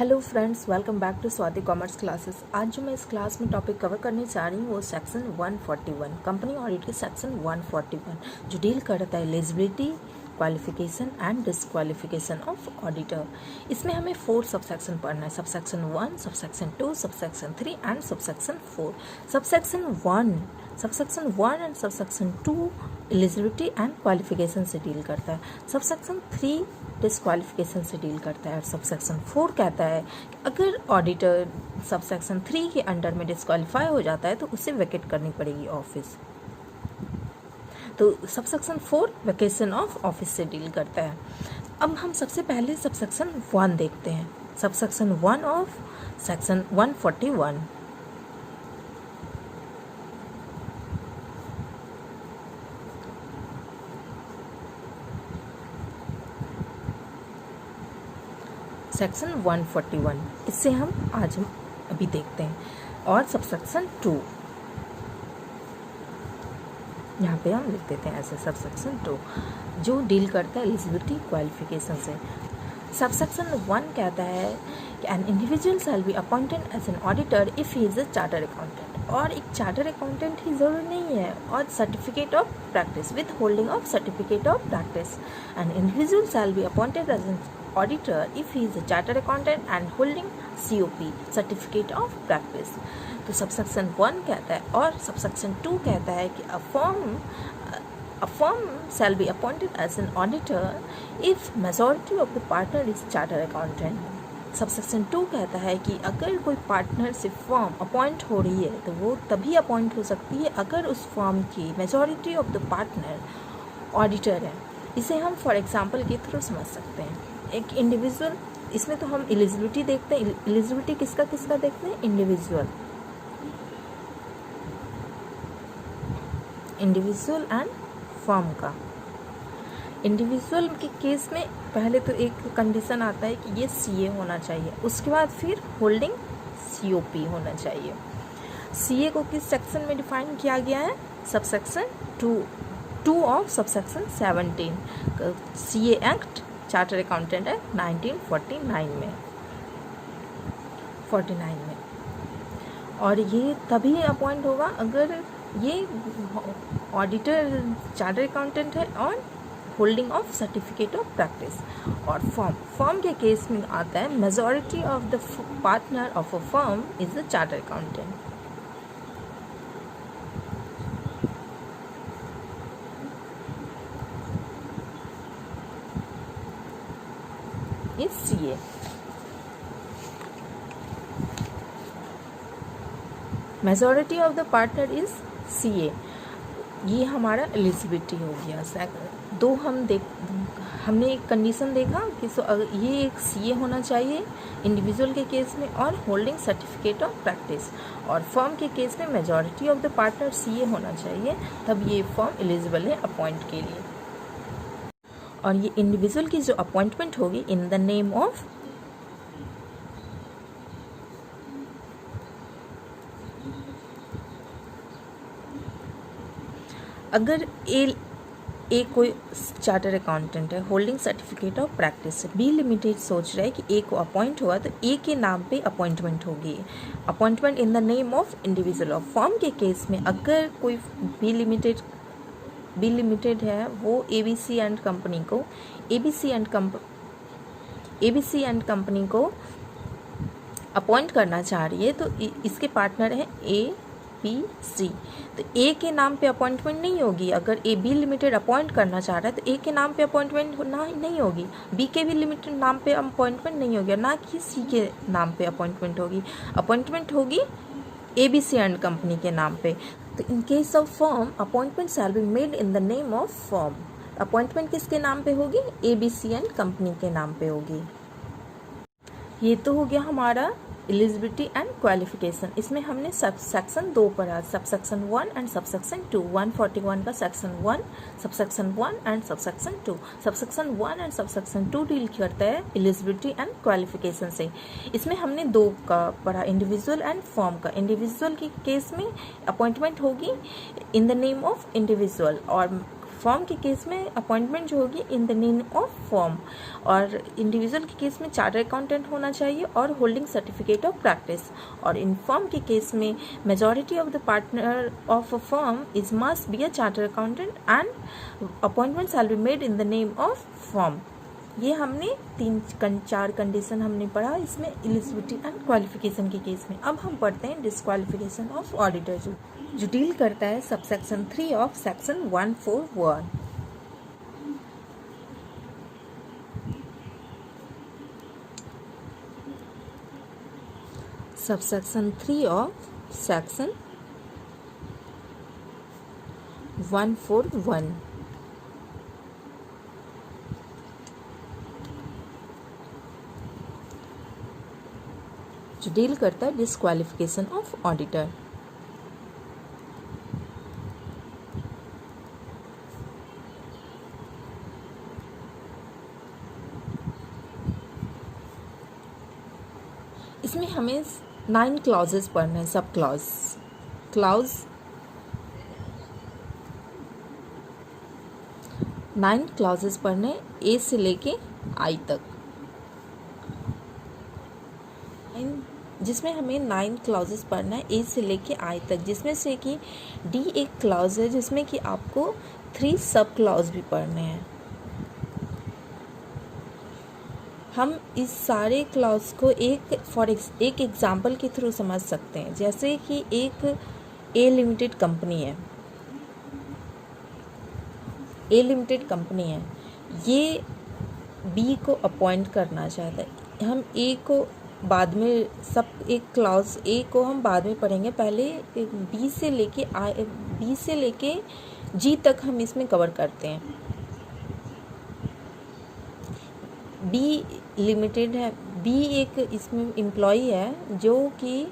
Hello friends, welcome back to Swati commerce classes. आज जो मैं इस क्लास में टॉपिक कवर करने जा रही हूँ वो सेक्शन 141 कंपनी ऑडिट के सेक्शन 141 जो डील करता है eligibility, qualification and disqualification of auditor. इसमें हमें 4 सबसेक्शन पढ़ना है, subsection 1, subsection 2, subsection 3 and subsection 4। Subsection 1 and subsection 2 eligibility and qualification से डील करता है। सबसेक्शन 3 डिसक्वालिफिकेशन से डील करता है और सबसेक्शन 4 कहता है कि अगर ऑडिटर सबसेक्शन 3 के अंडर में डिसक्वालीफाई हो जाता है तो उसे वैकेट करनी पड़ेगी ऑफिस। तो सबसेक्शन 4 वैकेशन ऑफ ऑफिस से डील करता है। अब हम सबसे पहले सबसेक्शन 1 देखते हैं। Subsection 1 of section 141। सेक्शन 141 इससे हम अभी देखते हैं। और सबसेक्शन 2 यहाँ पे हम लिख देते हैं ऐसे, सबसेक्शन 2 जो डील करता है एलिजिबिलिटी क्वालिफिकेशन से। सबसेक्शन 1 कहता है कि an individual shall be appointed as an auditor if he is a charter accountant. और एक चार्टर अकाउंटेंट ही ज़रूरी नहीं है, और certificate of practice with holding of certificate of practice. An individual shall be appointed as an auditor if he is a chartered accountant and holding COP certificate of practice। तो subsection 1 कहता है और subsection 2 कहता है कि a firm shall be appointed as an auditor if majority of the partner is chartered accountant। Subsection 2 कहता है कि अगर कोई पार्टनरशिप फर्म अपॉइंट हो रही है तो वो तभी अपॉइंट हो सकती है अगर उस फर्म की majority of the partner auditor है। इसे हम फॉर एग्जांपल के थ्रू समझ सकते हैं। एक इंडिविजुअल, इसमें तो हम एलिजिबिलिटी देखते हैं। एलिजिबिलिटी किसका देखते हैं? इंडिविजुअल एंड फर्म का। इंडिविजुअल के केस में पहले तो एक कंडीशन आता है कि ये CA होना चाहिए, उसके बाद फिर होल्डिंग COP होना चाहिए। CA को किस सेक्शन में डिफाइन किया गया है? Subsection 2 of subsection 17 CA act charter accountant है 1949 में। और ये तभी अपॉइंट होगा अगर ये ऑडिटर चार्टर अकाउंटेंट है और holding of certificate of practice. और फर्म के केस में आता है majority of the partner of a firm is the charter accountant. is CA। Majority of the partner is CA। ये हमारा एलिजिबिलिटी हो गया। हमने एक कंडीशन देखा कि ये एक CA होना चाहिए इंडिविजुअल के केस में और होल्डिंग सर्टिफिकेट ऑफ प्रैक्टिस। और फर्म के केस में majority of the partner CA होना चाहिए, तब ये फर्म एलिजिबल है अपॉइंट के लिए। और ये इंडिविजुअल की जो अपॉइंटमेंट होगी इन द नेम ऑफ अगर ए कोई चार्टर अकाउंटेंट है, holding certificate of practice, be limited सोच रहा है कि ए को अपॉइंट हुआ तो ए के नाम पे अपॉइंटमेंट होगी, appointment in the name of individual. और फर्म के केस में अगर कोई बी लिमिटेड है, वो ABC एंड कंपनी को अपॉइंट करना चाह रही है, तो इसके पार्टनर हैं ABC। तो A के नाम पे अपॉइंटमेंट नहीं होगी। अगर B लिमिटेड अपॉइंट करना चाह रहा है तो A के नाम पे अपॉइंटमेंट नहीं होगी, B के भी लिमिटेड नाम पे अपॉइंटमेंट नहीं होगी, ना कि C के नाम पे अपॉइंटमेंट होगी ABC एंड कंपनी के नाम पे। तो in case of firm appointment shall be made in the name of firm. Appointment किसके नाम पे होगी? ABC एंड कंपनी के नाम पे होगी। ये तो हो गया हमारा एलिजिबिलिटी एंड क्वालिफिकेशन। इसमें हमने सेक्शन 2 पढ़ा, सबसेक्शन 1 एंड सबसेक्शन 2। 141 का section 1, subsection 1 and subsection 2। Subsection 1 and subsection 2 deal करता है एलिजिबिलिटी एंड क्वालिफिकेशन से। इसमें हमने 2 का पढ़ा, इंडिविजुअल एंड फर्म का। इंडिविजुअल के केस में अपॉइंटमेंट होगी in the name of individual, और फॉर्म के केस में अपॉइंटमेंट जो होगी in the name of form, और इंडिविजुअल के केस में चार्टर अकाउंटेंट होना चाहिए और होल्डिंग सर्टिफिकेट ऑफ प्रैक्टिस, और इन फॉर्म के केस में majority of the partner of a form is must be a charter accountant and appointment shall be made in the name of form. ये हमने 4 condition हमने पढ़ा इसमें eligibility and qualification के case में। अब हम पढ़ते हैं डिस्क्वालिफिकेशन ऑफ ऑडिटर जो डील करता है subsection 3 of section 141। Subsection 3 of section 141 जो डील करता है डिस्क्वालिफिकेशन ऑफ ऑडिटर। इसमें हमें 9 क्लॉजेस पढ़ना है, सब क्लॉज 9 क्लॉजेस पढ़ने ए से लेके आई तक, जिसमें हमें 9 क्लॉजेस पढ़ना है ए से लेके आई तक, जिसमें से कि डी एक क्लॉज है जिसमें कि आपको 3 सब क्लॉज भी पढ़ने हैं। हम इस सारे क्लॉज को एक एग्जाम्पल के थ्रू समझ सकते हैं। जैसे कि एक ए लिमिटेड कंपनी है, ये बी को अपॉइंट करना चाहता है। हम ए को बाद में एक क्लॉज ए को हम बाद में पढ़ेंगे, पहले बी से लेके जी तक हम इसमें कवर करते हैं। बी लिमिटेड है, बी एक इसमें एम्प्लॉई है जो कि